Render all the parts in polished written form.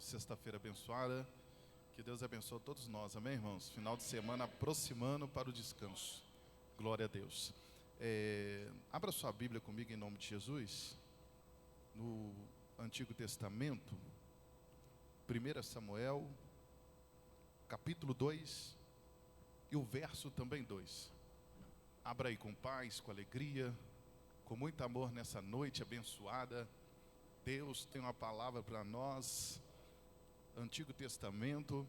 Deus, sexta-feira abençoada. Que Deus abençoe todos nós, amém, irmãos? Final de semana aproximando para o descanso. Glória a Deus. Abra sua Bíblia comigo em nome de Jesus. No Antigo Testamento, 1 Samuel, capítulo 2 e o verso também 2. Abra aí com paz, com alegria, com muito amor nessa noite abençoada. Deus tem uma palavra para nós. Antigo Testamento,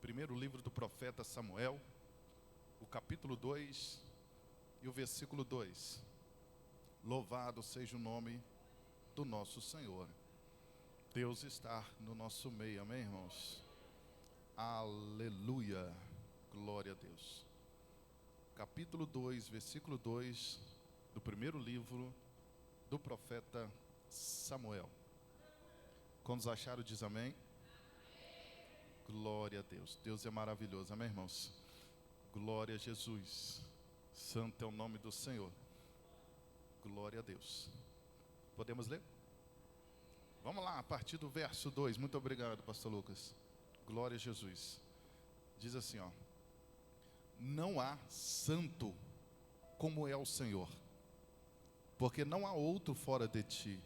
primeiro livro do profeta Samuel, o capítulo 2 e o versículo 2. Louvado seja o nome do nosso Senhor. Deus está no nosso meio, amém, irmãos? Aleluia, glória a Deus. Capítulo 2, versículo 2 do primeiro livro do profeta Samuel. Quando acharam, diz amém. Glória a Deus. Deus é maravilhoso, amém, irmãos? Glória a Jesus. Santo é o nome do Senhor. Glória a Deus. Podemos ler? Vamos lá, a partir do verso 2. Muito obrigado, pastor Lucas. Glória a Jesus. Diz assim, ó: não há santo como é o Senhor, porque não há outro fora de ti,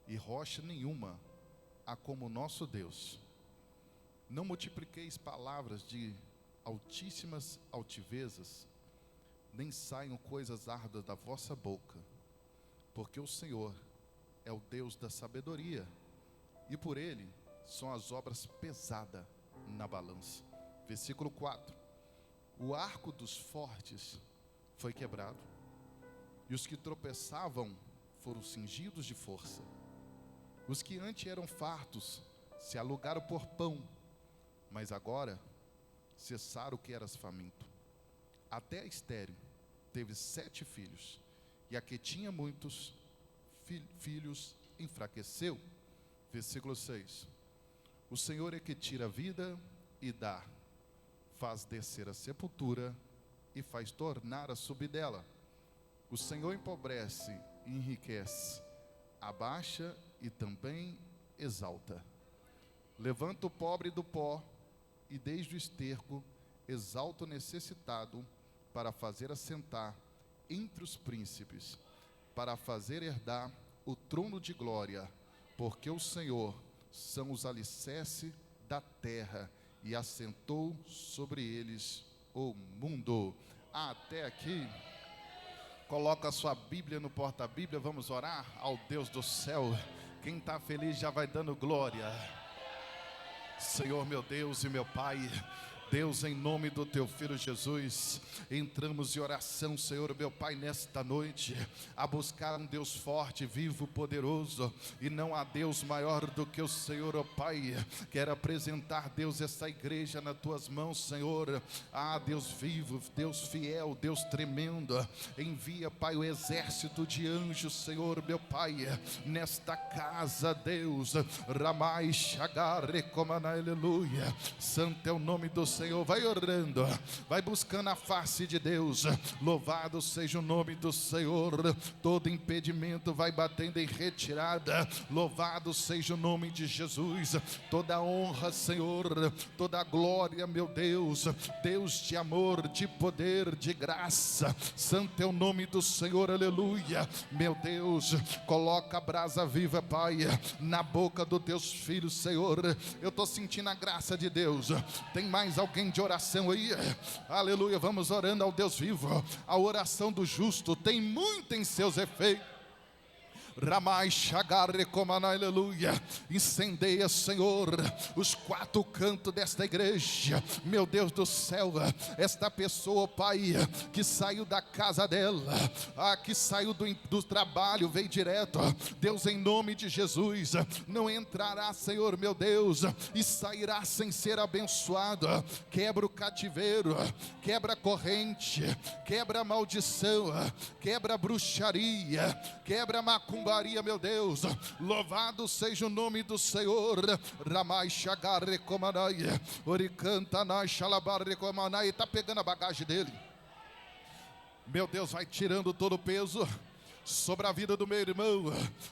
e rocha nenhuma há como o nosso Deus. Não multipliqueis palavras de altíssimas altivezas, nem saiam coisas árduas da vossa boca, porque o Senhor é o Deus da sabedoria, e por ele são as obras pesadas na balança. Versículo 4: o arco dos fortes foi quebrado, e os que tropeçavam foram cingidos de força. Os que antes eram fartos se alugaram por pão, mas agora cessaram que eras faminto. Até a estéril teve 7 filhos, e a que tinha muitos filhos enfraqueceu. Versículo 6: o Senhor é que tira a vida e dá, faz descer a sepultura e faz tornar a subir dela. O Senhor empobrece e enriquece, abaixa e também exalta. Levanta o pobre do pó, e desde o esterco exalta o necessitado, para fazer assentar entre os príncipes, para fazer herdar o trono de glória. Porque o Senhor são os alicerces da terra, e assentou sobre eles o mundo. Até aqui. Coloca a sua Bíblia no porta-bíblia. Vamos orar ao Deus do céu. Quem está feliz já vai dando glória. Senhor, meu Deus e meu Pai, Deus, em nome do Teu Filho Jesus, entramos em oração, Senhor, meu Pai, nesta noite, a buscar um Deus forte, vivo, poderoso, e não há Deus maior do que o Senhor, ó Pai. Quero apresentar, Deus, essa igreja nas Tuas mãos, Senhor. Deus vivo, Deus fiel, Deus tremendo, envia, Pai, o exército de anjos, Senhor, meu Pai, nesta casa, Deus. Ramai Shagar Recomana, aleluia. Santo é o nome do Senhor. Vai orando, vai buscando a face de Deus. Louvado seja o nome do Senhor. Todo impedimento vai batendo em retirada. Louvado seja o nome de Jesus. Toda honra, Senhor, toda glória, meu Deus, Deus de amor, de poder, de graça. Santo é o nome do Senhor, aleluia. Meu Deus, coloca a brasa viva, Pai, na boca dos Teus filhos, Senhor. Eu estou sentindo a graça de Deus. Tem mais alguém de oração aí? Aleluia, vamos orando ao Deus vivo. A oração do justo tem muito em seus efeitos. Ramai Shagar Recomana, aleluia. Incendeia, Senhor, os 4 cantos desta igreja. Meu Deus do céu, esta pessoa, Pai, que saiu da casa dela, que saiu do trabalho, veio direto, Deus, em nome de Jesus, não entrará, Senhor, meu Deus, e sairá sem ser abençoado. Quebra o cativeiro, quebra a corrente, quebra a maldição, quebra a bruxaria, quebra a macumba, meu Deus. Louvado seja o nome do Senhor. Ramai Shagar Recomanai, Oricantanai Shalabar Recomanai. Está pegando a bagagem dele. Meu Deus, vai tirando todo o peso. sobre a vida do meu irmão.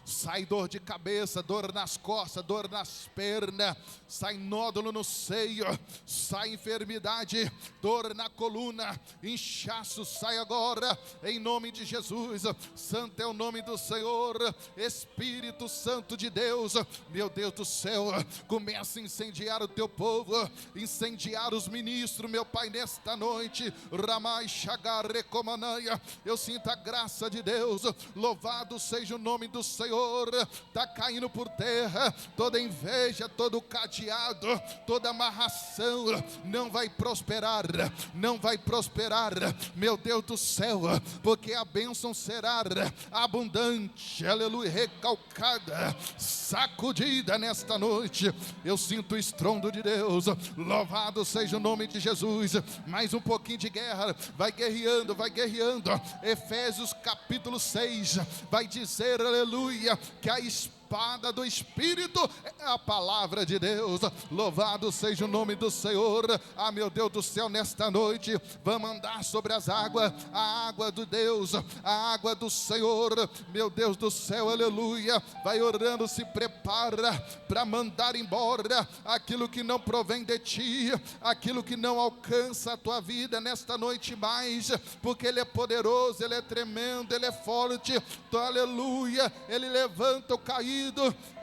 Sai dor de cabeça, dor nas costas, dor nas pernas, sai nódulo no seio, sai enfermidade, dor na coluna, inchaço, sai agora, em nome de Jesus. Santo é o nome do Senhor. Espírito Santo de Deus, meu Deus do céu, começa a incendiar o teu povo, incendiar os ministros, meu Pai, nesta noite. Ramai Shagar Recomanaya, eu sinto a graça de Deus. Louvado seja o nome do Senhor. Está caindo por terra toda inveja, todo cadeado, toda amarração, não vai prosperar, não vai prosperar, meu Deus do céu, porque a bênção será abundante, aleluia, recalcada, sacudida nesta noite. Eu sinto o estrondo de Deus. Louvado seja o nome de Jesus. Mais um pouquinho de guerra, vai guerreando, vai guerreando. Efésios capítulo 6 vai dizer, aleluia, que a espada do Espírito é a palavra de Deus. Louvado seja o nome do Senhor. Ah, meu Deus do céu, nesta noite vamos andar sobre as águas, a água do Deus, a água do Senhor, meu Deus do céu, aleluia. Vai orando, se prepara para mandar embora aquilo que não provém de ti, aquilo que não alcança a tua vida nesta noite mais, porque Ele é poderoso, Ele é tremendo, Ele é forte, então, aleluia. Ele levanta o caído,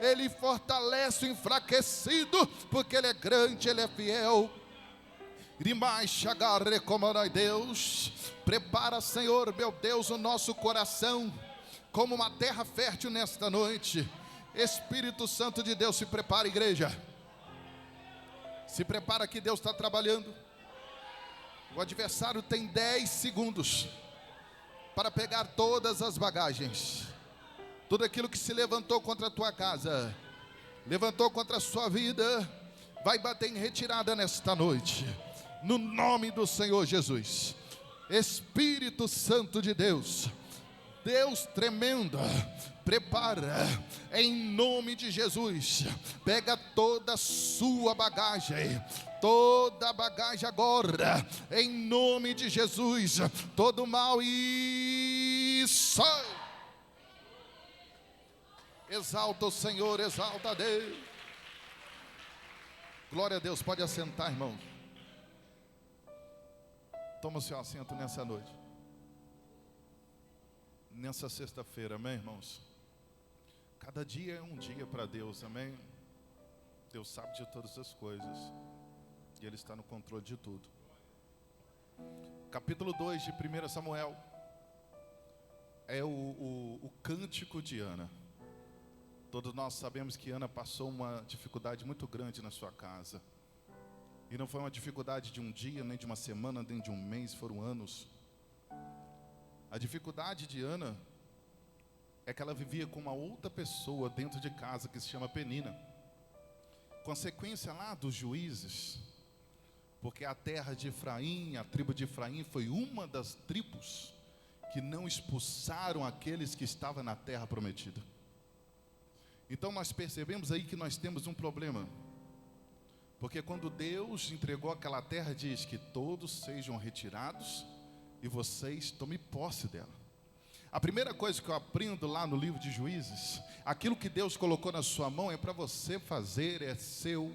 Ele fortalece o enfraquecido, porque Ele é grande, Ele é fiel. Deus, prepara, Senhor, meu Deus, o nosso coração como uma terra fértil nesta noite. Espírito Santo de Deus, se prepara, igreja. Se prepara que Deus está trabalhando. O adversário tem 10 segundos para pegar todas as bagagens, tudo aquilo que se levantou contra a tua casa, levantou contra a sua vida, vai bater em retirada nesta noite, no nome do Senhor Jesus. Espírito Santo de Deus, Deus tremendo, prepara, em nome de Jesus. Pega toda a sua bagagem, toda a bagagem agora, em nome de Jesus. Todo mal e sai. Exalta o Senhor, exalta a Deus. Glória a Deus, pode assentar, irmão. Toma o seu assento nessa noite, nessa sexta-feira, amém, irmãos? Cada dia é um dia para Deus, amém? Deus sabe de todas as coisas e Ele está no controle de tudo. Capítulo 2 de 1 Samuel é o cântico de Ana. Todos nós sabemos que Ana passou uma dificuldade muito grande na sua casa. E não foi uma dificuldade de um dia, nem de uma semana, nem de um mês, foram anos. A dificuldade de Ana é que ela vivia com uma outra pessoa dentro de casa que se chama Penina. Consequência lá dos juízes, porque a terra de Efraim, a tribo de Efraim foi uma das tribos que não expulsaram aqueles que estavam na terra prometida. Então nós percebemos aí que nós temos um problema. Porque quando Deus entregou aquela terra, diz que todos sejam retirados e vocês tomem posse dela. A primeira coisa que eu aprendo lá no livro de Juízes, aquilo que Deus colocou na sua mão é para você fazer, é seu.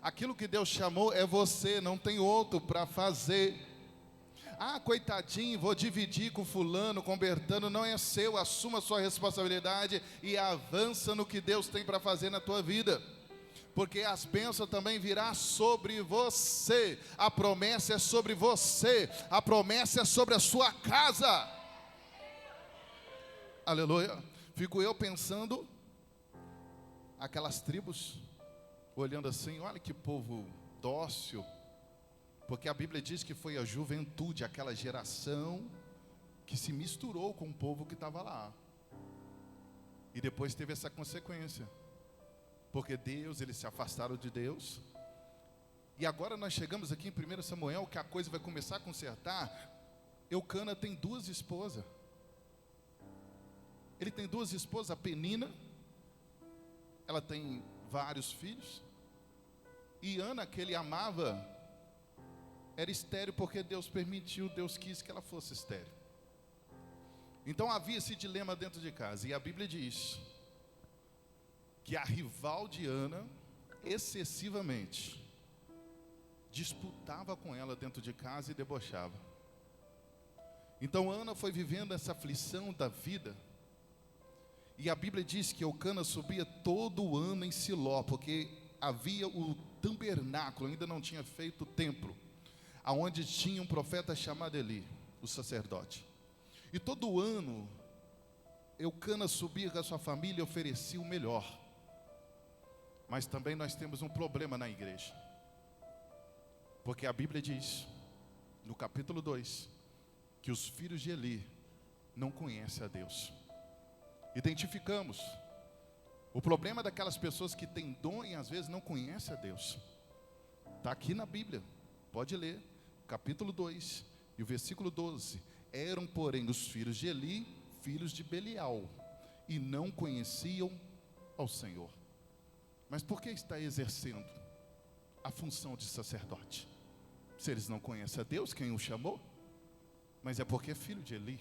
Aquilo que Deus chamou é você, não tem outro para fazer. Ah, coitadinho, vou dividir com fulano, com Bertano, não é seu, assuma a sua responsabilidade e avança no que Deus tem para fazer na tua vida. Porque as bênçãos também virá sobre você. A promessa é sobre você. A promessa é sobre a sua casa. Aleluia. Fico eu pensando, aquelas tribos, olhando assim, olha que povo dócil. Porque a Bíblia diz que foi a juventude, aquela geração que se misturou com o povo que estava lá. E depois teve essa consequência. Porque Deus, eles se afastaram de Deus. E agora nós chegamos aqui em 1 Samuel, que a coisa vai começar a consertar. Eucana tem 2 esposas. Ele tem 2 esposas, a Penina, ela tem vários filhos. E Ana, que ele amava, era estéril porque Deus permitiu, Deus quis que ela fosse estéril. Então havia esse dilema dentro de casa. E a Bíblia diz que a rival de Ana, excessivamente, disputava com ela dentro de casa e debochava. Então Ana foi vivendo essa aflição da vida. E a Bíblia diz que Eucana subia todo ano em Siló, porque havia o tabernáculo, ainda não tinha feito o templo, aonde tinha um profeta chamado Eli, o sacerdote. E todo ano Eucana subia com a sua família e oferecia o melhor. Mas também nós temos um problema na igreja, porque a Bíblia diz, no capítulo 2, que os filhos de Eli não conhecem a Deus. Identificamos o problema daquelas pessoas que têm dom e às vezes não conhecem a Deus. Está aqui na Bíblia, pode ler, capítulo 2 e o versículo 12. Eram, porém, os filhos de Eli, filhos de Belial, e não conheciam ao Senhor. Mas por que está exercendo a função de sacerdote? Se eles não conhecem a Deus, quem o chamou? Mas é porque é filho de Eli.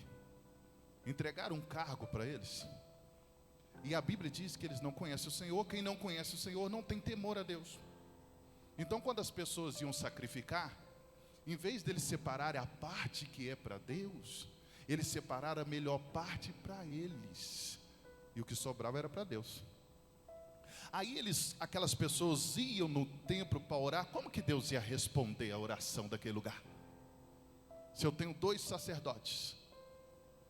Entregaram um cargo para eles. E a Bíblia diz que eles não conhecem o Senhor. Quem não conhece o Senhor não tem temor a Deus. Então quando as pessoas iam sacrificar, em vez deles separarem a parte que é para Deus, eles separaram a melhor parte para eles. E o que sobrava era para Deus. Aí aquelas pessoas iam no templo para orar. Como que Deus ia responder a oração daquele lugar? Se eu tenho 2 sacerdotes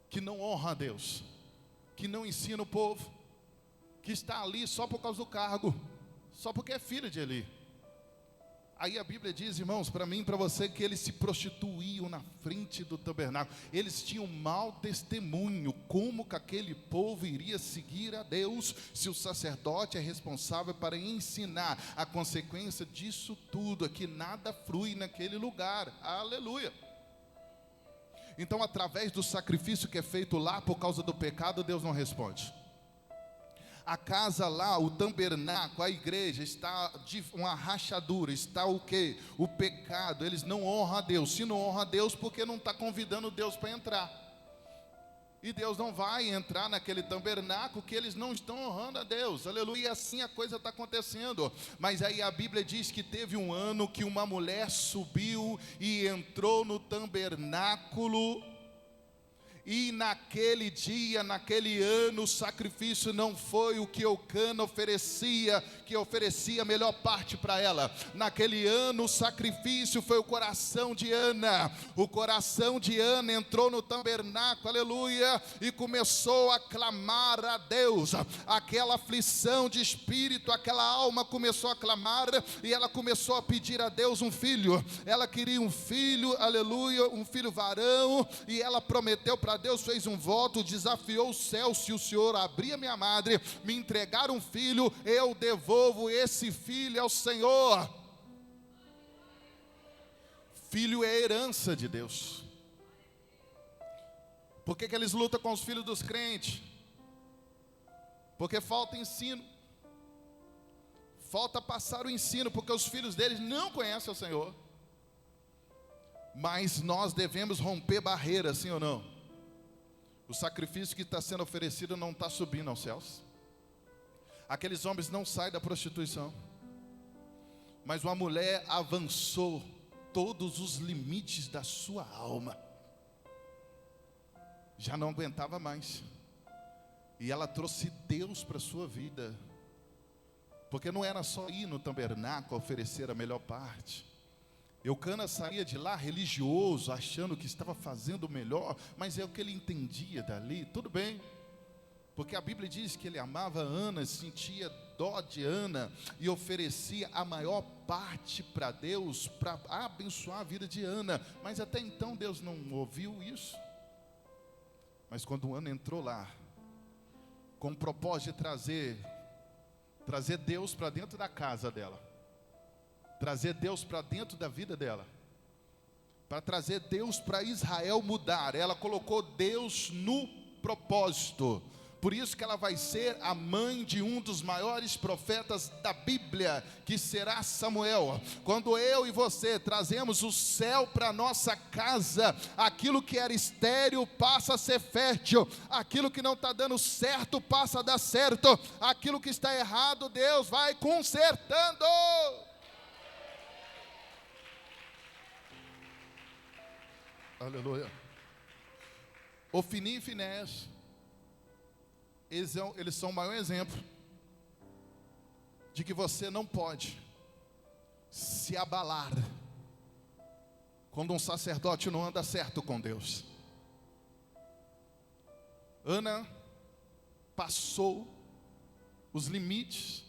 que não honram a Deus, que não ensinam o povo, que está ali só por causa do cargo, só porque é filho de Eli. Aí a Bíblia diz, irmãos, para mim e para você, que eles se prostituíam na frente do tabernáculo. Eles tinham mau testemunho. Como que aquele povo iria seguir a Deus, se o sacerdote é responsável para ensinar? A consequência disso tudo é que nada flui naquele lugar. Aleluia. Então, através do sacrifício que é feito lá, por causa do pecado, Deus não responde. A casa lá, o tabernáculo, a igreja, está de uma rachadura, está o quê? O pecado. Eles não honram a Deus. Se não honra a Deus, porque não está convidando Deus para entrar. E Deus não vai entrar naquele tabernáculo que eles não estão honrando a Deus. Aleluia, e assim a coisa está acontecendo. Mas aí a Bíblia diz que teve um ano que uma mulher subiu e entrou no tabernáculo. E naquele dia, naquele ano, o sacrifício não foi o que Eucana oferecia, que oferecia a melhor parte para ela. Naquele ano o sacrifício foi o coração de Ana. O coração de Ana entrou no tabernáculo, aleluia, e começou a clamar a Deus. Aquela aflição de espírito, aquela alma começou a clamar, e ela começou a pedir a Deus um filho. Ela queria um filho, aleluia, um filho varão, e ela prometeu para Deus, fez um voto, desafiou o céu: se o Senhor abrir a minha madre, me entregar um filho, eu devolvo esse filho ao Senhor. Filho é herança de Deus. Por que eles lutam com os filhos dos crentes? Porque falta ensino. Falta passar o ensino, porque os filhos deles não conhecem o Senhor. Mas nós devemos romper barreiras, sim ou não? O sacrifício que está sendo oferecido não está subindo aos céus. Aqueles homens não saem da prostituição. Mas uma mulher avançou todos os limites da sua alma. Já não aguentava mais. E ela trouxe Deus para a sua vida. Porque não era só ir no tabernáculo oferecer a melhor parte. Eucana saía de lá religioso, achando que estava fazendo o melhor, mas é o que ele entendia dali. Tudo bem, porque a Bíblia diz que ele amava Ana, sentia dó de Ana e oferecia a maior parte para Deus, para abençoar a vida de Ana. Mas até então Deus não ouviu isso. Mas quando Ana entrou lá, com o propósito de trazer Deus para dentro da casa dela, trazer Deus para dentro da vida dela, para trazer Deus para Israel mudar. Ela colocou Deus no propósito. Por isso que ela vai ser a mãe de um dos maiores profetas da Bíblia, que será Samuel. Quando eu e você trazemos o céu para nossa casa, aquilo que era estéril passa a ser fértil, aquilo que não está dando certo passa a dar certo, aquilo que está errado Deus vai consertando. Aleluia. Ofni e Finéias, eles são o maior exemplo de que você não pode se abalar quando um sacerdote não anda certo com Deus. Ana passou os limites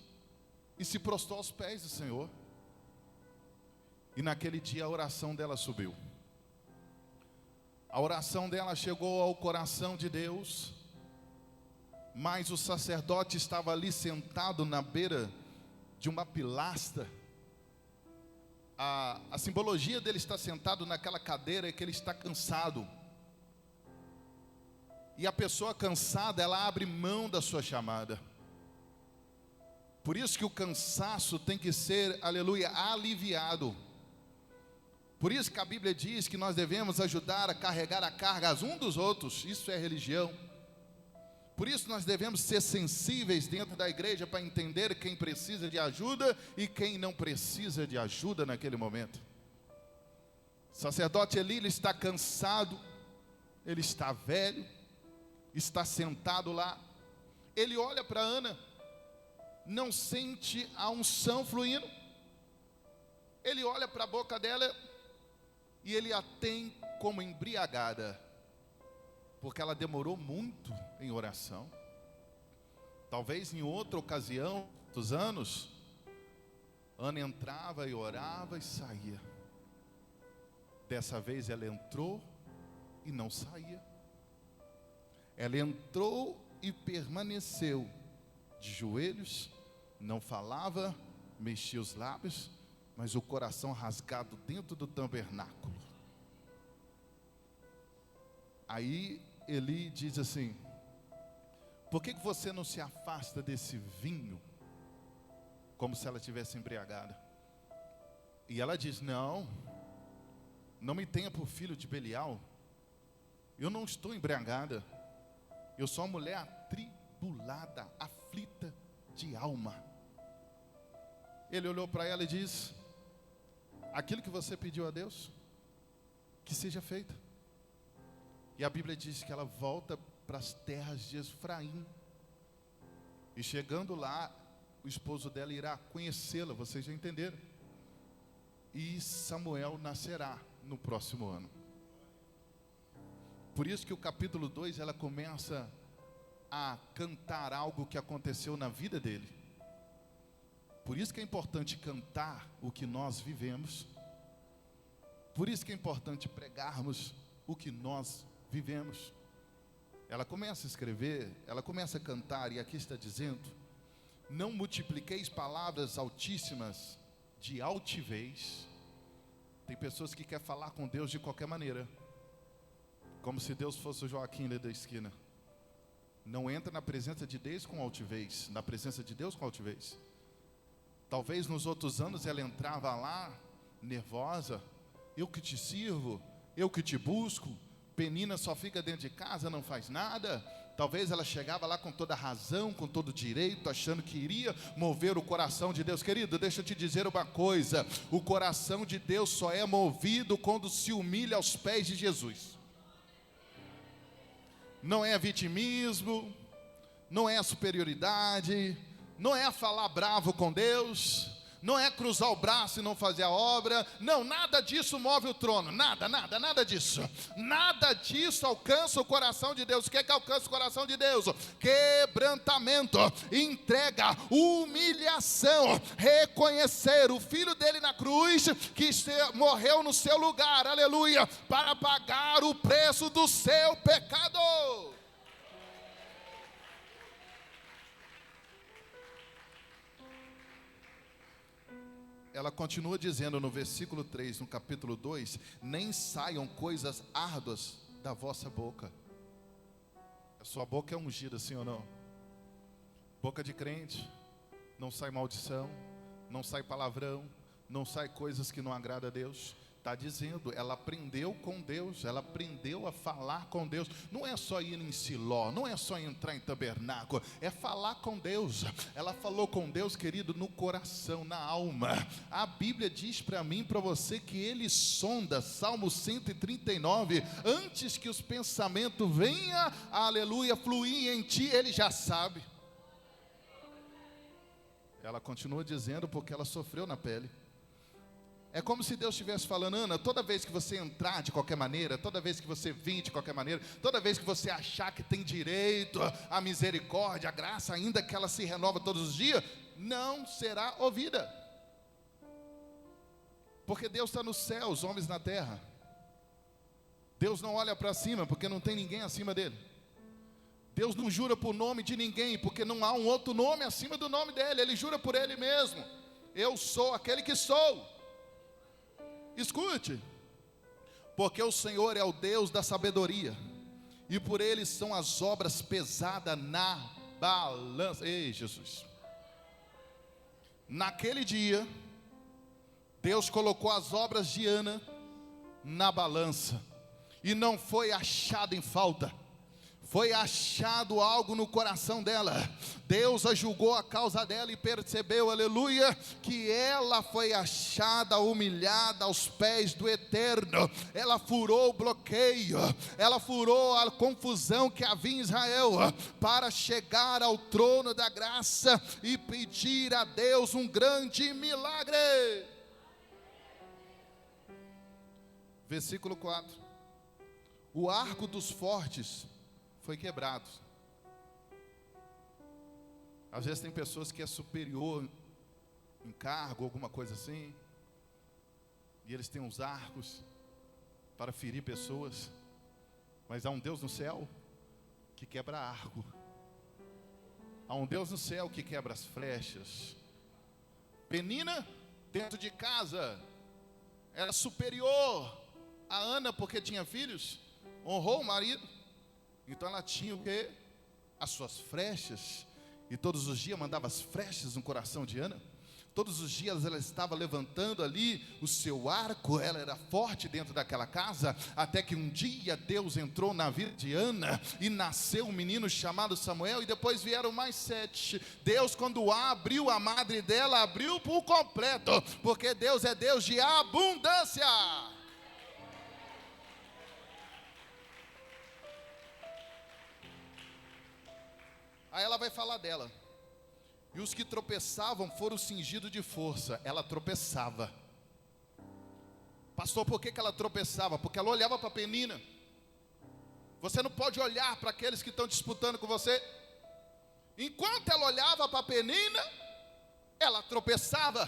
e se prostrou aos pés do Senhor. E naquele dia a oração dela subiu. A oração dela chegou ao coração de Deus. Mas o sacerdote estava ali sentado na beira de uma pilastra. A simbologia dele estar sentado naquela cadeira é que ele está cansado. E a pessoa cansada, ela abre mão da sua chamada. Por isso que o cansaço tem que ser, aleluia, aliviado. Por isso que a Bíblia diz que nós devemos ajudar a carregar a carga uns dos outros. Isso é religião. Por isso nós devemos ser sensíveis dentro da igreja para entender quem precisa de ajuda e quem não precisa de ajuda naquele momento. O sacerdote Eli, ele está cansado, ele está velho, está sentado lá. Ele olha para Ana, não sente a unção fluindo. Ele olha para a boca dela e ele a tem como embriagada, porque ela demorou muito em oração. Talvez em outra ocasião, dos anos, Ana entrava e orava e saía. Dessa vez ela entrou e não saía. Ela entrou e permaneceu de joelhos, não falava, mexia os lábios, mas o coração rasgado dentro do tabernáculo. Aí Eli diz assim: por que você não se afasta desse vinho? Como se ela tivesse embriagada. E ela diz: não me tenha por filho de Belial. Eu não estou embriagada. Eu sou uma mulher atribulada, aflita de alma. Ele olhou para ela e disse: aquilo que você pediu a Deus, que seja feito. E a Bíblia diz que ela volta para as terras de Efraim. E chegando lá, o esposo dela irá conhecê-la, vocês já entenderam. E Samuel nascerá no próximo ano. Por isso que o capítulo 2, ela começa a cantar algo que aconteceu na vida dele. Por isso que é importante cantar o que nós vivemos. Por isso que é importante pregarmos o que nós vivemos. Ela começa a escrever, ela começa a cantar, e aqui está dizendo: não multipliqueis palavras altíssimas de altivez. Tem pessoas que querem falar com Deus de qualquer maneira, como se Deus fosse o Joaquim ali da esquina. Não entra na presença de Deus com altivez, na presença de Deus com altivez. Talvez nos outros anos ela entrava lá, nervosa: eu que te sirvo, eu que te busco. Penina só fica dentro de casa, não faz nada. Talvez ela chegava lá com toda razão, com todo direito, achando que iria mover o coração de Deus. Querido, deixa eu te dizer uma coisa: o coração de Deus só é movido quando se humilha aos pés de Jesus. Não é vitimismo, não é superioridade, não é falar bravo com Deus, não é cruzar o braço e não fazer a obra. Não, nada disso move o trono. Nada disso. Nada disso alcança o coração de Deus. O que é que alcança o coração de Deus? Quebrantamento, entrega, humilhação, reconhecer o Filho dele na cruz, que morreu no seu lugar, aleluia, para pagar o preço do seu pecado. Ela continua dizendo no versículo 3, no capítulo 2: nem saiam coisas árduas da vossa boca. Sua boca é ungida, sim ou não? Boca de crente, não sai maldição, não sai palavrão, não sai coisas que não agradam a Deus. Está dizendo, ela aprendeu com Deus, ela aprendeu a falar com Deus. Não é só ir em Siló, não é só entrar em tabernáculo, é falar com Deus. Ela falou com Deus, querido, no coração, na alma. A Bíblia diz para mim, para você, que Ele sonda, Salmo 139, antes que os pensamentos venham, aleluia, fluir em ti, Ele já sabe. Ela continua dizendo porque ela sofreu na pele. É como se Deus estivesse falando, Ana, toda vez que você entrar de qualquer maneira, toda vez que você vir de qualquer maneira, toda vez que você achar que tem direito à misericórdia, à graça, ainda que ela se renova todos os dias, não será ouvida. Porque Deus está no céu, os homens na terra. Deus não olha para cima, porque não tem ninguém acima dele. Deus não jura por nome de ninguém, porque não há um outro nome acima do nome dele. Ele jura por ele mesmo. Eu sou aquele que sou. Escute, porque o Senhor é o Deus da sabedoria, e por Ele são as obras pesadas na balança. Ei, Jesus! Naquele dia, Deus colocou as obras de Ana na balança, e não foi achado em falta. Foi achado algo no coração dela. Deus a julgou a causa dela e percebeu, aleluia, que ela foi achada humilhada aos pés do Eterno. Ela furou o bloqueio, ela furou a confusão que havia em Israel, para chegar ao trono da graça e pedir a Deus um grande milagre. Versículo 4. O arco dos fortes foi quebrado. Às vezes tem pessoas que é superior em cargo, alguma coisa assim, e eles têm uns arcos para ferir pessoas, mas há um Deus no céu que quebra arco. Há um Deus no céu que quebra as flechas. Penina, dentro de casa, era superior a Ana porque tinha filhos, honrou o marido. Então ela tinha o quê? As suas flechas. E todos os dias mandava as flechas no coração de Ana. Todos os dias ela estava levantando ali o seu arco. Ela era forte dentro daquela casa. Até que um dia Deus entrou na vida de Ana e nasceu um menino chamado Samuel. E depois vieram mais 7. Deus, quando abriu a madre dela, abriu por completo. Porque Deus é Deus de abundância. Aí ela vai falar dela. E os que tropeçavam foram cingidos de força. Ela tropeçava. Pastor, por que ela tropeçava? Porque ela olhava para Penina. Você não pode olhar para aqueles que estão disputando com você. Enquanto ela olhava para Penina, ela tropeçava.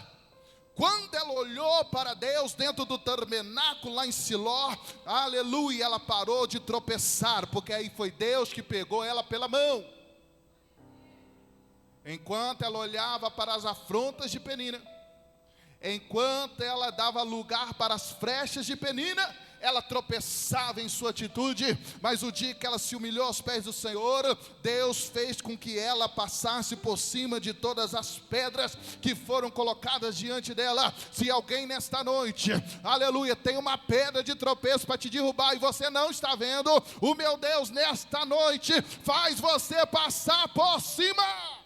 Quando ela olhou para Deus dentro do tabernáculo lá em Siló, aleluia, ela parou de tropeçar, porque aí foi Deus que pegou ela pela mão. Enquanto ela olhava para as afrontas de Penina, enquanto ela dava lugar para as flechas de Penina, ela tropeçava em sua atitude. Mas o dia que ela se humilhou aos pés do Senhor, Deus fez com que ela passasse por cima de todas as pedras que foram colocadas diante dela. Se alguém nesta noite, aleluia, tem uma pedra de tropeço para te derrubar e você não está vendo, o meu Deus nesta noite faz você passar por cima.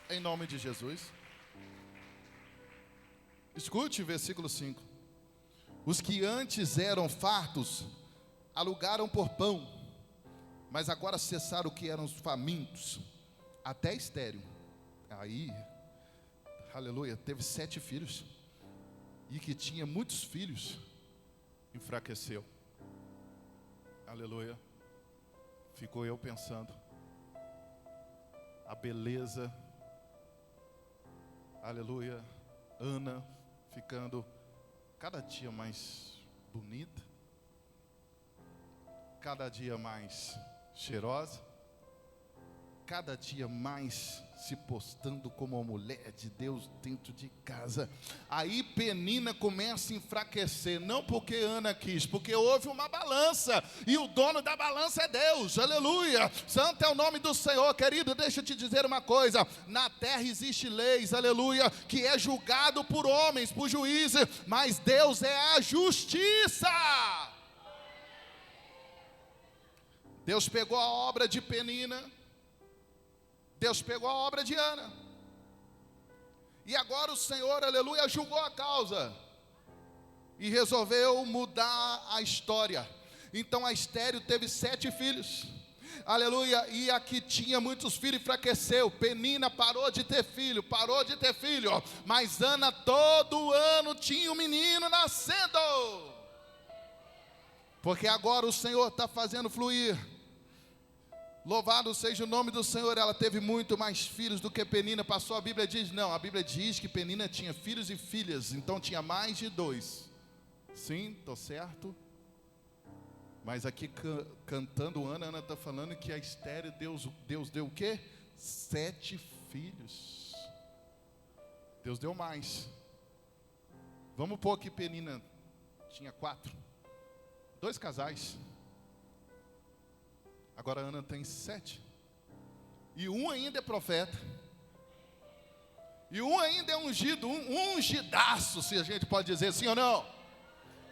Em nome de Jesus. Escute o versículo 5. Os que antes eram fartos alugaram por pão, mas agora cessaram o que eram os famintos, até estéril. Aí, aleluia, teve 7 filhos, e que tinha muitos filhos, enfraqueceu. Aleluia. Ficou eu pensando, a beleza, aleluia, Ana ficando cada dia mais bonita, cada dia mais cheirosa, cada dia mais se postando como uma mulher de Deus dentro de casa. Aí Penina começa a enfraquecer, não porque Ana quis, porque houve uma balança, e o dono da balança é Deus, aleluia. Santo é o nome do Senhor, querido. Deixa eu te dizer uma coisa: na terra existe leis, aleluia, que é julgado por homens, por juízes, mas Deus é a justiça. Deus pegou a obra de Penina, Deus pegou a obra de Ana, e agora o Senhor, aleluia, julgou a causa e resolveu mudar a história. Então a Estéril teve 7 filhos, aleluia, e a que tinha muitos filhos enfraqueceu. Penina parou de ter filho, mas Ana todo ano tinha um menino nascendo, porque agora o Senhor está fazendo fluir. Louvado seja o nome do Senhor. Ela teve muito mais filhos do que Penina. Passou, a Bíblia diz, não, a Bíblia diz que Penina tinha filhos e filhas, então tinha mais de 2. Sim, estou certo? Mas aqui cantando Ana está falando que a Estéril, Deus deu o quê? 7 filhos. Deus deu mais. Vamos pôr que Penina tinha 4. 2 casais. Agora Ana tem 7. E um ainda é profeta. E um ainda é ungido, um ungidaço, se a gente pode dizer sim ou não.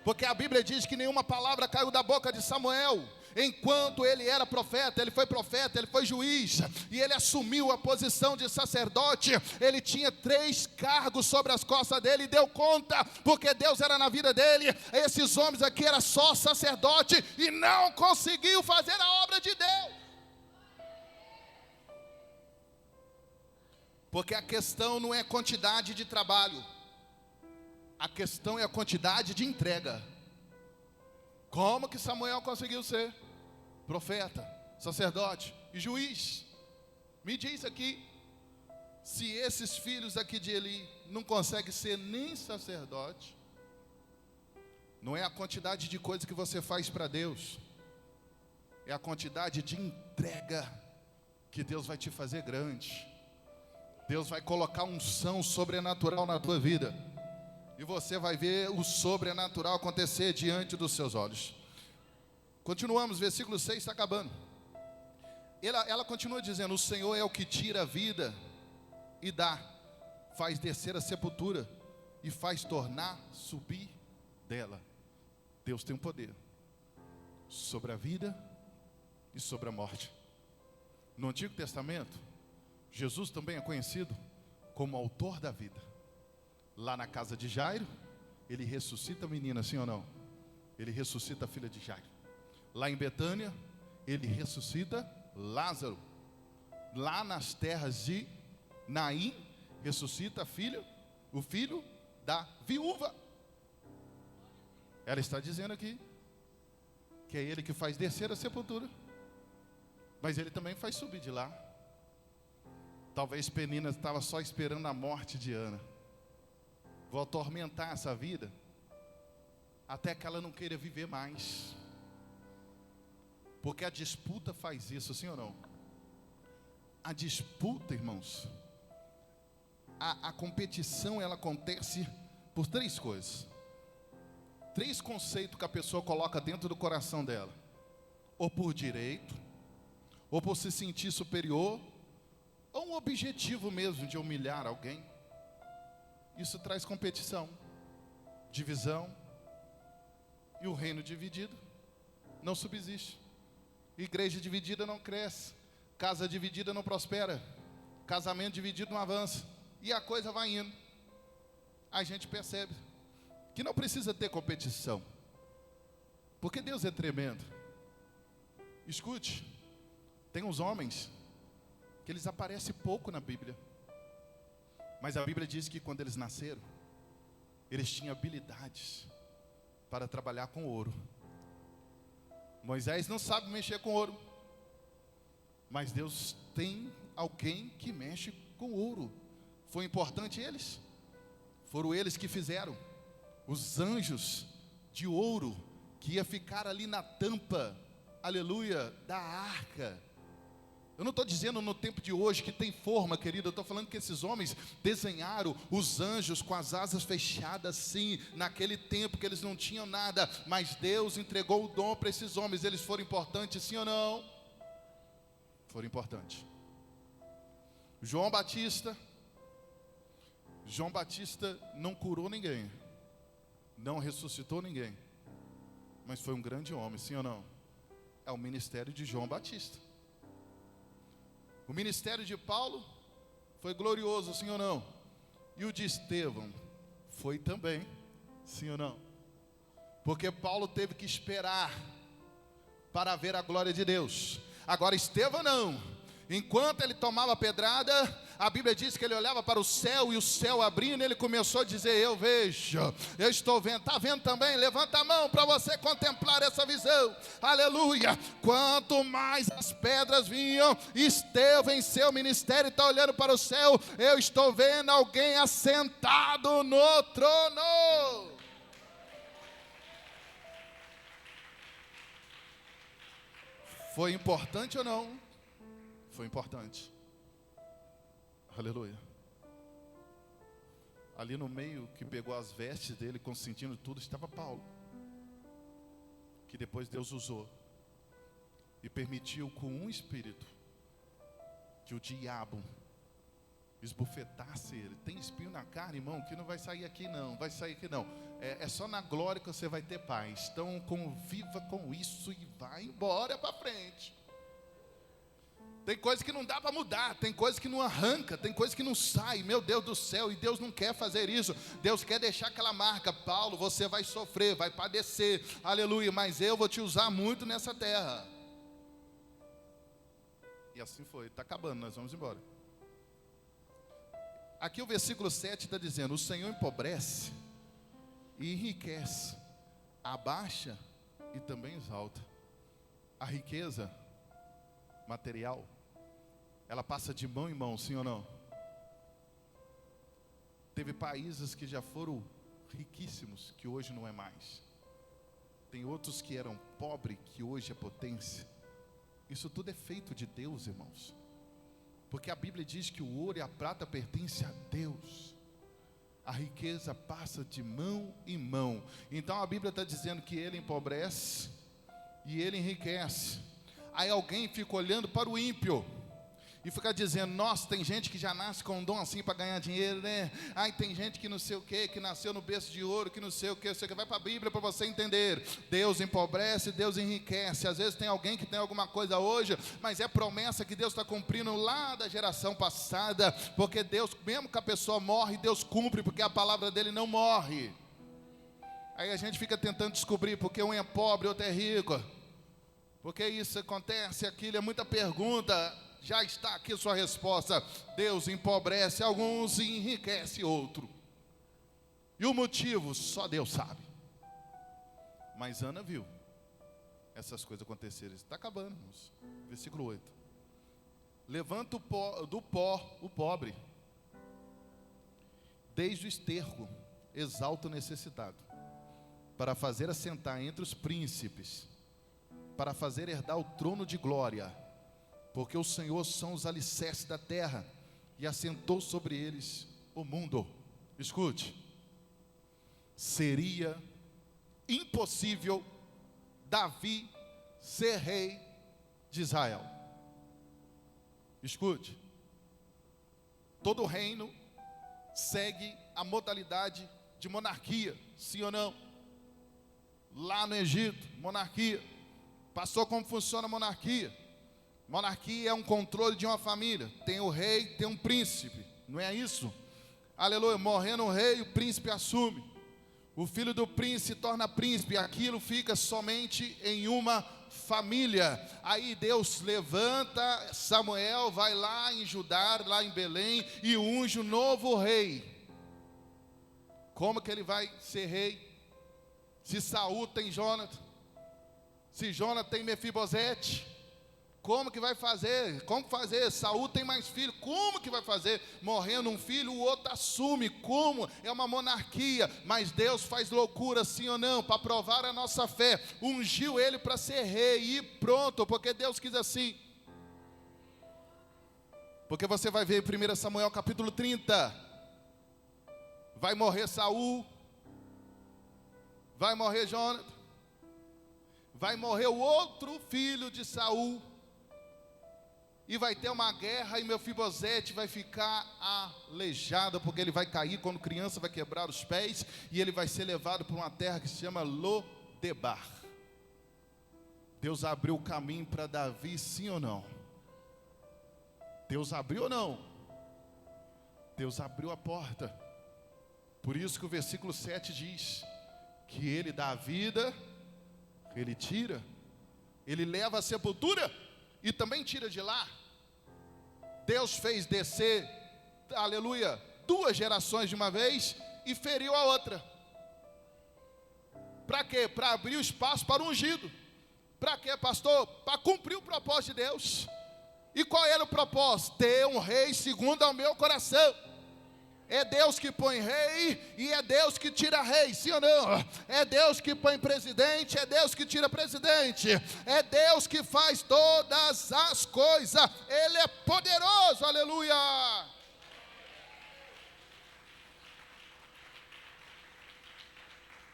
Porque a Bíblia diz que nenhuma palavra caiu da boca de Samuel enquanto ele era profeta, ele foi juiz, e ele assumiu a posição de sacerdote. Ele tinha 3 cargos sobre as costas dele, e deu conta, porque Deus era na vida dele. Esses homens aqui eram só sacerdote, e não conseguiu fazer a obra de Deus, porque a questão não é quantidade de trabalho, a questão é a quantidade de entrega. Como que Samuel conseguiu ser profeta, sacerdote e juiz? Me diz aqui, se esses filhos aqui de Eli não conseguem ser nem sacerdote, não é a quantidade de coisa que você faz para Deus, é a quantidade de entrega que Deus vai te fazer grande. Deus vai colocar unção sobrenatural na tua vida, e você vai ver o sobrenatural acontecer diante dos seus olhos. Continuamos, versículo 6 está acabando. Ela continua dizendo: o Senhor é o que tira a vida e dá, faz descer a sepultura e faz tornar subir dela. Deus tem um poder sobre a vida e sobre a morte. No Antigo Testamento, Jesus também é conhecido como autor da vida. Lá na casa de Jairo, ele ressuscita a menina, sim ou não? Ele ressuscita a filha de Jairo. Lá em Betânia, ele ressuscita Lázaro. Lá nas terras de Naim, ressuscita o filho da viúva. Ela está dizendo aqui que é ele que faz descer a sepultura, mas ele também faz subir de lá. Talvez Penina estava só esperando a morte de Ana. Vou atormentar essa vida até que ela não queira viver mais, porque a disputa faz isso, sim ou não? A disputa, irmãos, a competição, ela acontece por 3 coisas, 3 conceitos que a pessoa coloca dentro do coração dela: ou por direito, ou por se sentir superior, ou um objetivo mesmo de humilhar alguém. Isso traz competição, divisão, e o reino dividido não subsiste. Igreja dividida não cresce, casa dividida não prospera, casamento dividido não avança, e a coisa vai indo. A gente percebe que não precisa ter competição, porque Deus é tremendo. Escute, tem uns homens que eles aparecem pouco na Bíblia, mas a Bíblia diz que quando eles nasceram, eles tinham habilidades para trabalhar com ouro. Moisés não sabe mexer com ouro, mas Deus tem alguém que mexe com ouro. Foi importante eles? Foram eles que fizeram os anjos de ouro, que ia ficar ali na tampa, aleluia, da arca. Eu não estou dizendo no tempo de hoje que tem forma, querido. Eu estou falando que esses homens desenharam os anjos com as asas fechadas, sim, naquele tempo que eles não tinham nada, mas Deus entregou o dom para esses homens. Eles foram importantes, sim ou não? Foram importantes. João Batista não curou ninguém, não ressuscitou ninguém, mas foi um grande homem, sim ou não? É o ministério de João Batista. O ministério de Paulo foi glorioso, sim ou não? E o de Estevão foi também, sim ou não? Porque Paulo teve que esperar para ver a glória de Deus. Agora Estevão não. Enquanto ele tomava pedrada, a Bíblia diz que ele olhava para o céu, e o céu abrindo, ele começou a dizer: eu vejo, eu estou vendo. Está vendo também? Levanta a mão para você contemplar essa visão. Aleluia. Quanto mais as pedras vinham, Estevão em seu ministério está olhando para o céu: eu estou vendo alguém assentado no trono. Foi importante ou não? Foi importante. Aleluia. Ali no meio, que pegou as vestes dele, consentindo tudo, estava Paulo, que depois Deus usou e permitiu com um espírito que o diabo esbofetasse ele. Tem espinho na carne, irmão, que não vai sair aqui não, vai sair aqui não. É só na glória que você vai ter paz. Então conviva com isso e vai embora para frente. Tem coisa que não dá para mudar, tem coisa que não arranca, tem coisa que não sai, meu Deus do céu, e Deus não quer fazer isso. Deus quer deixar aquela marca: Paulo, você vai sofrer, vai padecer, aleluia, mas eu vou te usar muito nessa terra. E assim foi, está acabando, nós vamos embora. Aqui o versículo 7 está dizendo: o Senhor empobrece e enriquece, abaixa e também exalta. A riqueza material, ela passa de mão em mão, sim ou não? Teve países que já foram riquíssimos, que hoje não é mais. Tem outros que eram pobres, que hoje é potência. Isso tudo é feito de Deus, irmãos. Porque a Bíblia diz que o ouro e a prata pertencem a Deus. A riqueza passa de mão em mão. Então a Bíblia está dizendo que Ele empobrece e Ele enriquece. Aí alguém fica olhando para o ímpio e fica dizendo: nossa, tem gente que já nasce com um dom assim para ganhar dinheiro, né? Aí tem gente que não sei o que, que nasceu no berço de ouro, que não sei o que, vai para a Bíblia para você entender. Deus empobrece, Deus enriquece. Às vezes tem alguém que tem alguma coisa hoje, mas é promessa que Deus está cumprindo lá da geração passada, porque Deus, mesmo que a pessoa morre, Deus cumpre, porque a palavra dele não morre. Aí a gente fica tentando descobrir porque um é pobre, outro é rico, porque isso acontece, aquilo, é muita pergunta. Já está aqui sua resposta: Deus empobrece alguns e enriquece outro. E o motivo, só Deus sabe. Mas Ana viu essas coisas acontecerem. Está acabando, irmãos. Versículo 8: levanta do pó o pobre, desde o esterco exalta o necessitado, para fazer assentar entre os príncipes, para fazer herdar o trono de glória. Porque o Senhor são os alicerces da terra, e assentou sobre eles o mundo. Escute: seria impossível Davi ser rei de Israel. Escute: todo reino segue a modalidade de monarquia, sim ou não? Lá no Egito, monarquia. Passou como funciona a monarquia. Monarquia é um controle de uma família. Tem o rei, tem um príncipe, não é isso? Aleluia. Morrendo o rei, o príncipe assume. O filho do príncipe se torna príncipe. Aquilo fica somente em uma família. Aí Deus levanta Samuel, vai lá em Judá, lá em Belém, e unge o novo rei. Como que ele vai ser rei? Se Saul tem Jonathan, se Jonathan tem Mefibosete, como que vai fazer? Como fazer? Saul tem mais filho, como que vai fazer? Morrendo um filho, o outro assume. Como? É uma monarquia. Mas Deus faz loucura, sim ou não? Para provar a nossa fé, ungiu ele para ser rei, e pronto, porque Deus quis assim. Porque você vai ver em 1 Samuel capítulo 30. Vai morrer Saul. Vai morrer Jonathan. Vai morrer o outro filho de Saul. E vai ter uma guerra e Mefibosete vai ficar aleijado, porque ele vai cair quando criança, vai quebrar os pés, e ele vai ser levado para uma terra que se chama Lodebar. Deus abriu o caminho para Davi, sim ou não? Deus abriu ou não? Deus abriu a porta. Por isso que o versículo 7 diz que ele dá a vida, ele tira, ele leva a sepultura e também tira de lá. Deus fez descer, aleluia, 2 gerações de uma vez e feriu a outra. Para quê? Para abrir o espaço para o ungido. Para quê, pastor? Para cumprir o propósito de Deus. E qual era o propósito? Ter um rei segundo ao meu coração. É Deus que põe rei e é Deus que tira rei, sim ou não? É Deus que põe presidente, é Deus que tira presidente. É Deus que faz todas as coisas. Ele é poderoso, aleluia.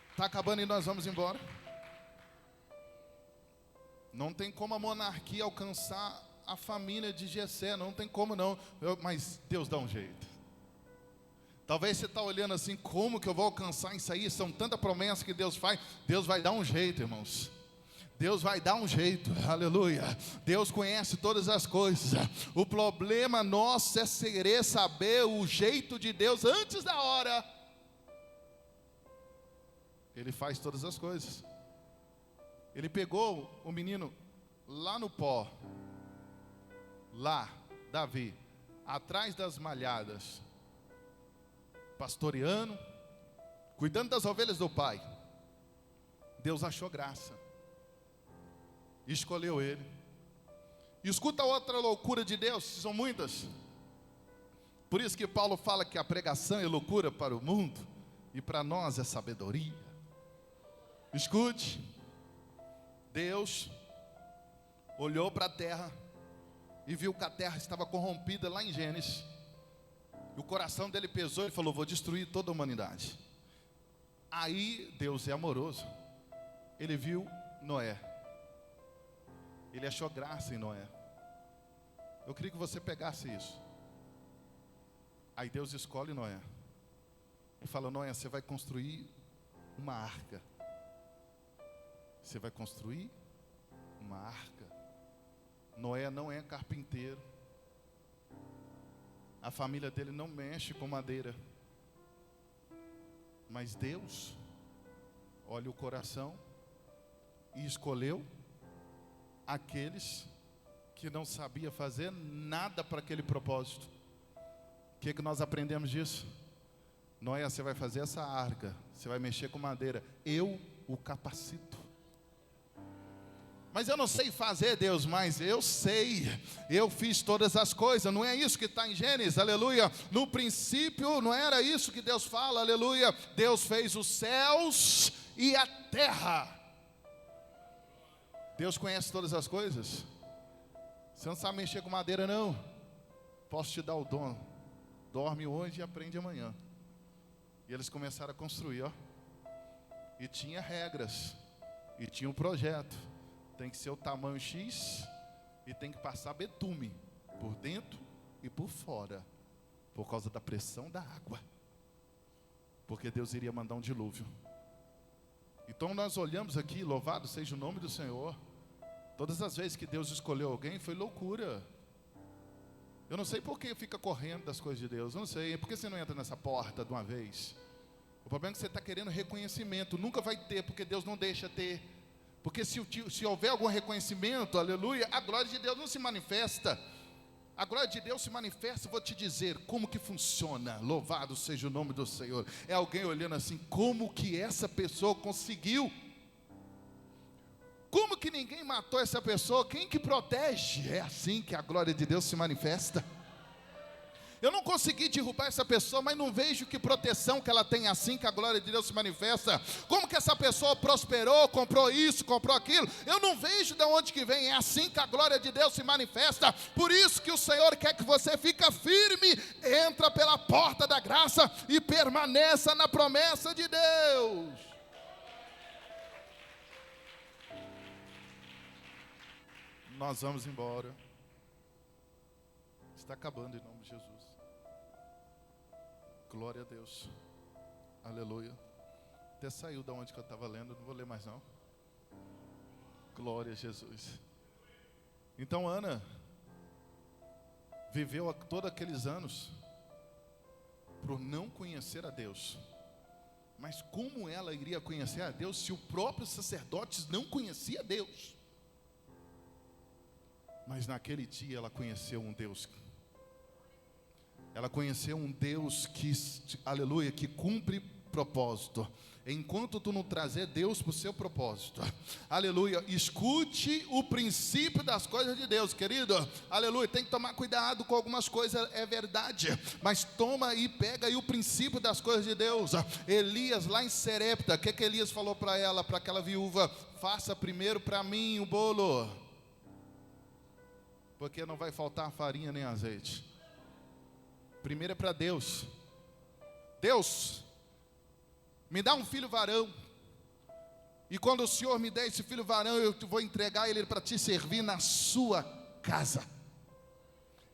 Está acabando e nós vamos embora. Não tem como a monarquia alcançar a família de Jessé, não tem como não. Mas Deus dá um jeito. Talvez você está olhando assim, como que eu vou alcançar isso aí? São tantas promessas que Deus faz. Deus vai dar um jeito, irmãos. Deus vai dar um jeito, aleluia. Deus conhece todas as coisas. O problema nosso é querer saber o jeito de Deus antes da hora. Ele faz todas as coisas. Ele pegou o menino lá no pó, lá, Davi, atrás das malhadas, pastoreando, cuidando das ovelhas do pai. Deus achou graça, escolheu ele. E escuta outra loucura de Deus, são muitas. Por isso que Paulo fala que a pregação é loucura para o mundo e para nós é sabedoria. Escute, Deus olhou para a terra e viu que a terra estava corrompida lá em Gênesis. E o coração dele pesou e falou: vou destruir toda a humanidade. Aí Deus é amoroso. Ele viu Noé. Ele achou graça em Noé. Eu queria que você pegasse isso. Aí Deus escolhe Noé e fala: Noé, você vai construir uma arca. Você vai construir uma arca. Noé não é carpinteiro. A família dele não mexe com madeira. Mas Deus olha o coração e escolheu aqueles que não sabiam fazer nada para aquele propósito. O que nós aprendemos disso? Noé, você vai fazer essa arca, você vai mexer com madeira, eu o capacito. Mas eu não sei fazer, Deus, mas eu sei, eu fiz todas as coisas. Não é isso que está em Gênesis, aleluia. No princípio não era isso que Deus fala, aleluia. Deus fez os céus e a terra. Deus conhece todas as coisas. Você não sabe mexer com madeira não? Posso te dar o dom. Dorme hoje e aprende amanhã. E eles começaram a construir, ó. E tinha regras, e tinha um projeto. Tem que ser o tamanho X e tem que passar betume por dentro e por fora, por causa da pressão da água, porque Deus iria mandar um dilúvio. Então nós olhamos aqui, louvado seja o nome do Senhor. Todas as vezes que Deus escolheu alguém foi loucura. Eu não sei por que fica correndo das coisas de Deus. Eu não sei, por que você não entra nessa porta de uma vez? O problema é que você está querendo reconhecimento. Nunca vai ter, porque Deus não deixa ter. Porque se houver algum reconhecimento, aleluia, a glória de Deus não se manifesta. A glória de Deus se manifesta, vou te dizer como que funciona. Louvado seja o nome do Senhor. É alguém olhando assim, como que essa pessoa conseguiu? Como que ninguém matou essa pessoa? Quem que protege? É assim que a glória de Deus se manifesta. Eu não consegui derrubar essa pessoa, mas não vejo que proteção que ela tem assim que a glória de Deus se manifesta. Como que essa pessoa prosperou, comprou isso, comprou aquilo? Eu não vejo de onde que vem. É assim que a glória de Deus se manifesta. Por isso que o Senhor quer que você fique firme. Entra pela porta da graça e permaneça na promessa de Deus. Nós vamos embora. Está acabando em nome de Jesus. Glória a Deus. Aleluia. Até saiu da onde que eu estava lendo, não vou ler mais não. Glória a Jesus. Então Ana viveu todos aqueles anos por não conhecer a Deus. Mas como ela iria conhecer a Deus se o próprio sacerdote não conhecia Deus? Mas naquele dia ela conheceu um Deus. Ela conheceu um Deus que, aleluia, que cumpre propósito. Enquanto tu não trazer Deus para o seu propósito, aleluia, escute o princípio das coisas de Deus, querido, aleluia, tem que tomar cuidado com algumas coisas, é verdade, mas toma e pega aí o princípio das coisas de Deus. Elias lá em Serepta, o que Elias falou para ela, para aquela viúva? Faça primeiro para mim o bolo, porque não vai faltar farinha nem azeite. Primeiro é para Deus. Deus, me dá um filho varão, e quando o Senhor me der esse filho varão, eu vou entregar ele para te servir na sua casa.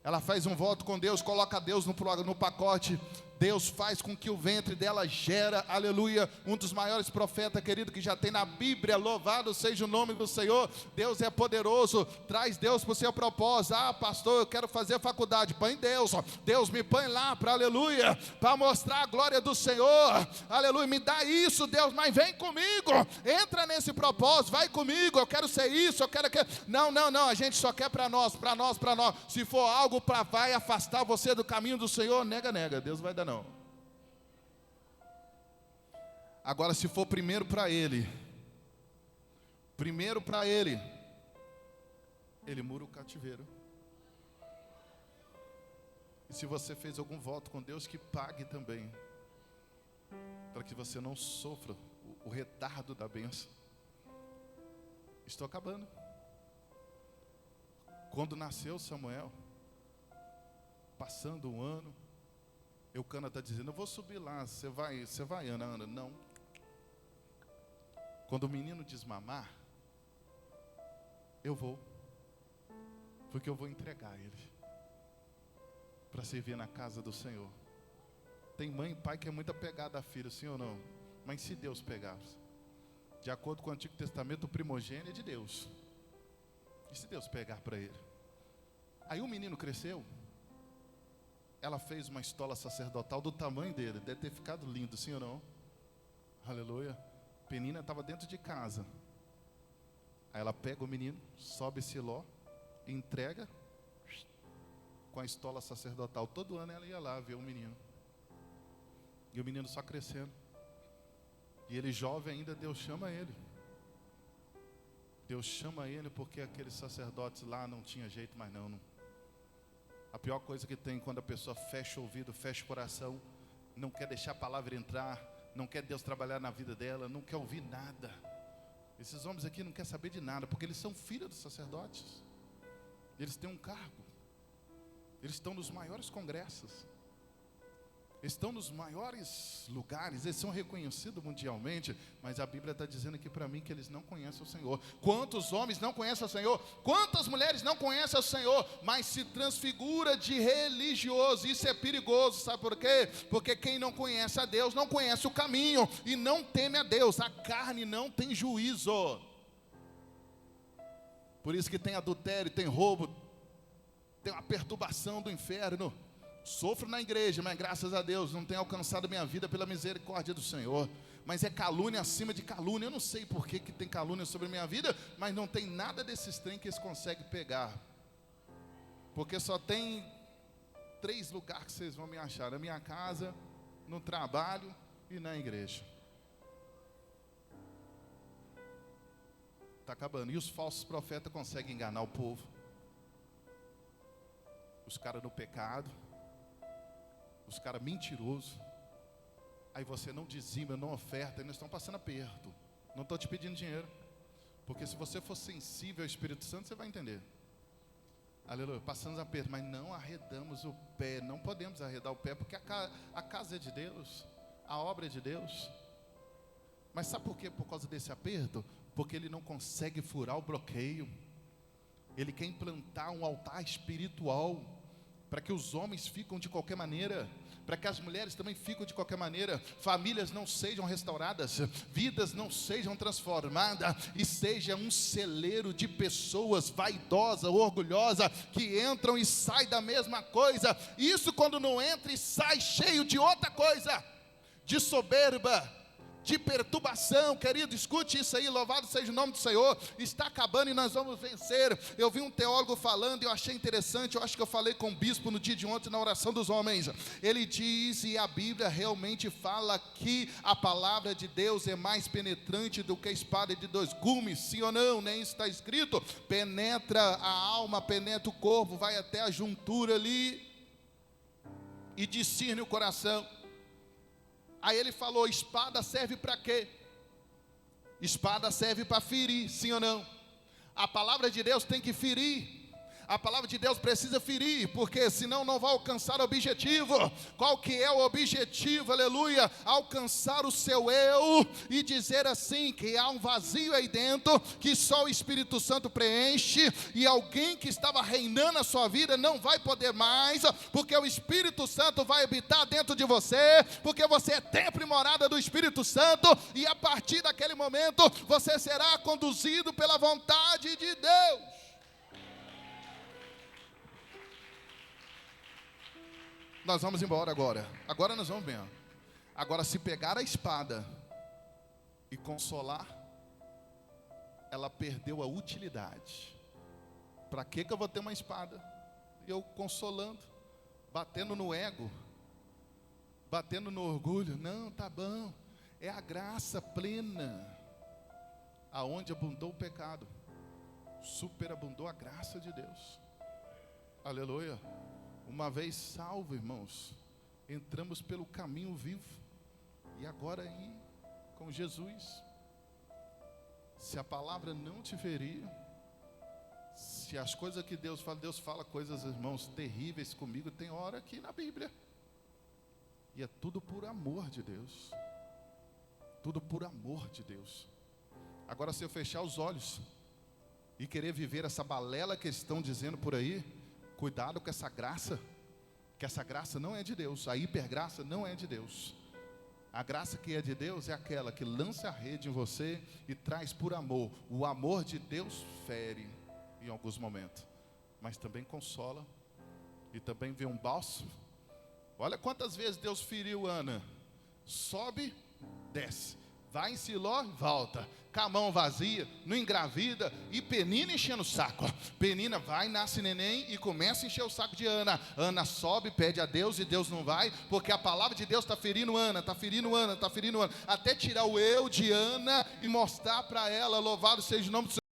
Ela faz um voto com Deus, coloca Deus no pacote. Deus faz com que o ventre dela gera, aleluia, um dos maiores profetas, querido, que já tem na Bíblia. Louvado seja o nome do Senhor. Deus é poderoso, traz Deus para o seu propósito. Ah, pastor, eu quero fazer faculdade. Põe Deus, Deus me põe lá para, aleluia, para mostrar a glória do Senhor, aleluia, me dá isso, Deus, mas vem comigo, entra nesse propósito, vai comigo, eu quero ser isso, eu quero que... Não, a gente só quer para nós. Se for algo para vai afastar você do caminho do Senhor, nega, Deus vai dar não. Agora, se for primeiro para Ele, Ele mura o cativeiro. E se você fez algum voto com Deus, que pague também, para que você não sofra o retardo da bênção. Estou acabando. Quando nasceu Samuel, passando um ano, Eucana está dizendo, eu vou subir lá, você vai, Ana? Não. Quando o menino desmamar, eu vou, porque eu vou entregar ele, para servir na casa do Senhor. Tem mãe e pai que é muito apegada a filho, sim ou não? Mas se Deus pegar, de acordo com o Antigo Testamento, o primogênito é de Deus. E se Deus pegar para ele? Aí o menino cresceu, ela fez uma estola sacerdotal do tamanho dele, deve ter ficado lindo, sim ou não? Aleluia. Penina estava dentro de casa. Aí ela pega o menino, sobe Siló, entrega com a estola sacerdotal. Todo ano ela ia lá ver o menino. E o menino só crescendo. E ele jovem ainda, Deus chama ele. Deus chama ele porque aqueles sacerdotes lá não tinha jeito mais não. A pior coisa que tem quando a pessoa fecha o ouvido, fecha o coração, não quer deixar a palavra entrar, não quer Deus trabalhar na vida dela, não quer ouvir nada. Esses homens aqui não querem saber de nada, porque eles são filhos dos sacerdotes. Eles têm um cargo. Eles estão nos maiores congressos. Eles estão nos maiores lugares, eles são reconhecidos mundialmente, mas a Bíblia está dizendo aqui para mim que eles não conhecem o Senhor. Quantos homens não conhecem o Senhor? Quantas mulheres não conhecem o Senhor, mas se transfigura de religioso? Isso é perigoso, sabe por quê? Porque quem não conhece a Deus, não conhece o caminho e não teme a Deus. A carne não tem juízo. Por isso que tem adultério, tem roubo, tem uma perturbação do inferno. Sofro na igreja, mas graças a Deus não tenho alcançado minha vida pela misericórdia do Senhor. Mas é calúnia acima de calúnia. Eu não sei por que tem calúnia sobre a minha vida, mas não tem nada desses trem que eles conseguem pegar. Porque só tem 3 lugares que vocês vão me achar: na minha casa, no trabalho e na igreja. Está acabando. E os falsos profetas conseguem enganar o povo. Os caras no pecado, os caras mentirosos. Aí você não dizima, não oferta, eles estão passando aperto. Não estou te pedindo dinheiro. Porque se você for sensível ao Espírito Santo, você vai entender. Aleluia, passamos aperto, mas não arredamos o pé. Não podemos arredar o pé, porque a casa é de Deus, a obra é de Deus. Mas sabe por quê? Por causa desse aperto? Porque ele não consegue furar o bloqueio. Ele quer implantar um altar espiritual, para que os homens ficam de qualquer maneira, para que as mulheres também ficam de qualquer maneira, famílias não sejam restauradas, vidas não sejam transformadas, e seja um celeiro de pessoas vaidosas, orgulhosas, que entram e saem da mesma coisa. Isso quando não entra e sai cheio de outra coisa, de soberba, de perturbação. Querido, escute isso aí, louvado seja o nome do Senhor. Está acabando e nós vamos vencer. Eu vi um teólogo falando e eu achei interessante. Eu acho que eu falei com o bispo no dia de ontem na oração dos homens. Ele diz, e a Bíblia realmente fala, que a palavra de Deus é mais penetrante do que a espada de dois gumes. Sim ou não? Nem isso está escrito. Penetra a alma, penetra o corpo, vai até a juntura ali e discerne o coração. Aí ele falou, espada serve para quê? Espada serve para ferir, sim ou não? A palavra de Deus tem que ferir. A palavra de Deus precisa ferir, porque senão não vai alcançar o objetivo. Qual que é o objetivo? Aleluia! Alcançar o seu eu e dizer assim, que há um vazio aí dentro, que só o Espírito Santo preenche, e alguém que estava reinando a sua vida não vai poder mais, porque o Espírito Santo vai habitar dentro de você, porque você é templo e morada do Espírito Santo, e a partir daquele momento, você será conduzido pela vontade de Deus. Nós vamos embora agora. Agora nós vamos bem. Agora, se pegar a espada e consolar, ela perdeu a utilidade. Para que eu vou ter uma espada? Eu consolando, batendo no ego, batendo no orgulho. Não, tá bom. É a graça plena. Aonde abundou o pecado, superabundou a graça de Deus. Aleluia. Uma vez salvo, irmãos, entramos pelo caminho vivo, e agora aí, com Jesus, se a palavra não te ferir, se as coisas que Deus fala coisas, irmãos, terríveis comigo, tem hora aqui na Bíblia, e é tudo por amor de Deus, tudo por amor de Deus. Agora, se eu fechar os olhos, e querer viver essa balela que estão dizendo por aí, cuidado com essa graça, que essa graça não é de Deus, a hipergraça não é de Deus. A graça que é de Deus é aquela que lança a rede em você e traz por amor. O amor de Deus fere em alguns momentos, mas também consola, e também vê um bálsamo. Olha quantas vezes Deus feriu Ana. Sobe, desce, vai em Siló, volta, com a mão vazia, não engravida, e Penina enchendo o saco. Penina vai, nasce neném e começa a encher o saco de Ana. Ana sobe, pede a Deus, e Deus não vai, porque a palavra de Deus está ferindo Ana, está ferindo Ana, está ferindo Ana, até tirar o eu de Ana e mostrar para ela, louvado seja o nome do Senhor.